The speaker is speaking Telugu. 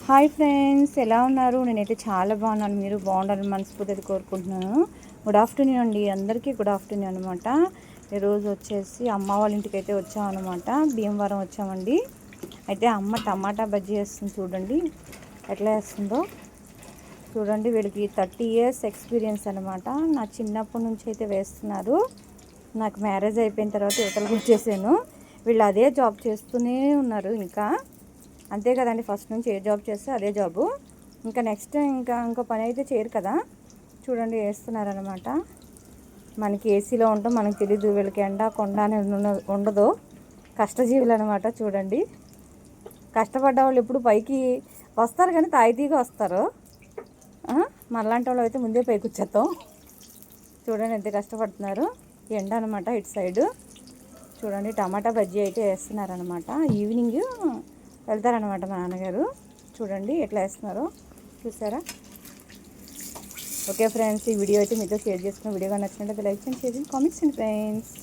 హాయ్ ఫ్రెండ్స్, ఎలా ఉన్నారు? నేనైతే చాలా బాగున్నాను. మీరు బాగుండాలని మనస్ఫూర్తిగా కోరుకుంటున్నాను. గుడ్ ఆఫ్టర్నూన్ అండి, అందరికీ గుడ్ ఆఫ్టర్నూన్ అనమాట. ఈరోజు వచ్చేసి అమ్మ వాళ్ళ ఇంటికి అయితే వచ్చామన్నమాట. భీమవరం వచ్చామండి. అయితే అమ్మ టమాటా బజ్జీ వేస్తుంది, చూడండి ఎట్లా వేస్తుందో చూడండి. వీళ్ళకి 30 years ఎక్స్పీరియన్స్ అనమాట. నా చిన్నప్పటి నుంచి అయితే వేస్తున్నారు. నాకు మ్యారేజ్ అయిపోయిన తర్వాత యువతలకు వచ్చేసాను. వీళ్ళు అదే జాబ్ చేస్తూనే ఉన్నారు. ఇంకా అంతే కదండి, ఫస్ట్ నుంచి ఏ జాబ్ చేస్తే అదే జాబు. ఇంకా నెక్స్ట్ ఇంకో పని అయితే చేయరు కదా. చూడండి వేస్తున్నారనమాట. మనకి ఏసీలో ఉంటాం, మనకు తెలీదు. వీళ్ళకి ఎండ కొండ అనేది ఉండదు. కష్టజీవులు అనమాట. చూడండి, కష్టపడ్డ వాళ్ళు ఎప్పుడు పైకి వస్తారు కానీ తాయితీగా వస్తారు. మనలాంటి వాళ్ళు అయితే ముందే పైకి వచ్చేస్తాం. చూడండి ఎంత కష్టపడుతున్నారు. ఎండ అనమాట ఇటు సైడు. చూడండి టమాటా బజ్జీ అయితే వేస్తున్నారనమాట. ఈవినింగ్ వెళ్తారనమాట మా నాన్నగారు. చూడండి ఎట్లా వేస్తున్నారో చూసారా. ఓకే ఫ్రెండ్స్, ఈ వీడియో అయితే మీతో షేర్ చేసుకున్న. వీడియో నచ్చినట్లయితే లైక్ చేయండి, షేర్ చేయండి, కామెంట్స్ చేయండి ఫ్రెండ్స్.